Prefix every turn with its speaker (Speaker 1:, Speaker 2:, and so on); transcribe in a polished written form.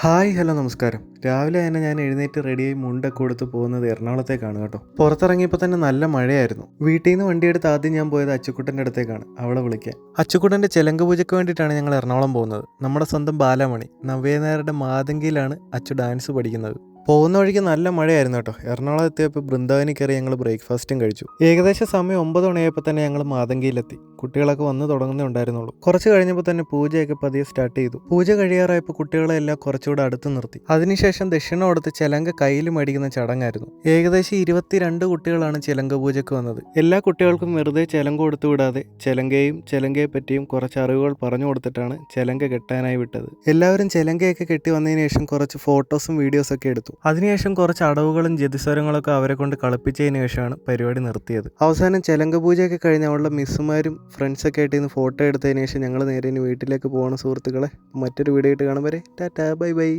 Speaker 1: Hi hello നമസ്കാരം. രാവിലെ തന്നെ ഞാൻ എഴുന്നേറ്റ് റെഡിയായി മുണ്ടൊക്കെ കൊടുത്ത് പോകുന്നത് എറണാകുളത്തേക്കാണ് കേട്ടോ. പുറത്തിറങ്ങിയപ്പോൾ തന്നെ നല്ല മഴയായിരുന്നു. വീട്ടിൽ നിന്ന് വണ്ടിയെടുത്ത് ആദ്യം ഞാൻ പോയത് അച്ചുക്കുട്ടൻ്റെ അടുത്തേക്കാണ് അവളെ വിളിക്കാൻ. അച്ചുക്കുട്ടൻ്റെ ചെലങ്ക പൂജയ്ക്ക് വേണ്ടിയിട്ടാണ് ഞങ്ങൾ എറണാകുളം പോകുന്നത്. നമ്മുടെ സ്വന്തം ബാലമണി നവ്യനായരുടെ മാതങ്കിയിലാണ് അച്ചു ഡാൻസ് പഠിക്കുന്നത്. പോകുന്ന വഴിക്ക് നല്ല മഴയായിരുന്നു കേട്ടോ. എറണാകുളം എത്തിയപ്പോൾ ബൃന്ദാവനിൽ കയറി ഞങ്ങൾ ബ്രേക്ക്ഫാസ്റ്റും കഴിച്ചു. ഏകദേശം സമയം 9 മണിയായപ്പോൾ തന്നെ ഞങ്ങൾ മാതങ്കിയിലെത്തി. കുട്ടികളൊക്കെ വന്ന് തുടങ്ങുന്നേ ഉണ്ടായിരുന്നുള്ളൂ. കുറച്ച് കഴിഞ്ഞപ്പോൾ തന്നെ പൂജയൊക്കെ പതിയെ സ്റ്റാർട്ട് ചെയ്തു. പൂജ കഴിയാറായപ്പോൾ കുട്ടികളെ എല്ലാം കുറച്ചുകൂടെ അടുത്ത് നിർത്തി. അതിനുശേഷം ദക്ഷിണ കൊടുത്ത് ചെലങ്ക കയ്യിൽ മേടിക്കുന്ന ചടങ്ങായിരുന്നു. ഏകദേശം 22 കുട്ടികളാണ് ചെലങ്ക പൂജയ്ക്ക് വന്നത്. എല്ലാ കുട്ടികൾക്കും വെറുതെ ചെലങ്ക കൊടുത്തു വിടാതെ ചെലങ്കയെ പറ്റിയും കുറച്ച് അറിവുകൾ പറഞ്ഞു കൊടുത്തിട്ടാണ് ചെലങ്ക കെട്ടാനായി വിട്ടത്. എല്ലാവരും ചെലങ്കയൊക്കെ കെട്ടി വന്നതിന് ശേഷം കുറച്ച് ഫോട്ടോസും വീഡിയോസും ഒക്കെ എടുത്തു. അതിനുശേഷം കുറച്ച് അടവുകളും ജതിസ്വരങ്ങളൊക്കെ അവരെ കൊണ്ട് കളിപ്പിച്ചതിന് ശേഷമാണ് പരിപാടി നിർത്തിയത്. അവസാനം ചെലങ്ക പൂജയൊക്കെ കഴിഞ്ഞ് അവളുടെ മിസ്സുമാരും ഫ്രണ്ട്സൊക്കെ ആയിട്ട് ഇന്ന് ഫോട്ടോ എടുത്തതിന് ശേഷം ഞങ്ങൾ നേരെ വീട്ടിലേക്ക് പോകണം സുഹൃത്തുക്കളെ. മറ്റൊരു വീഡിയോ ആയിട്ട് കാണും വരെ ടാറ്റാ ബൈ ബൈ.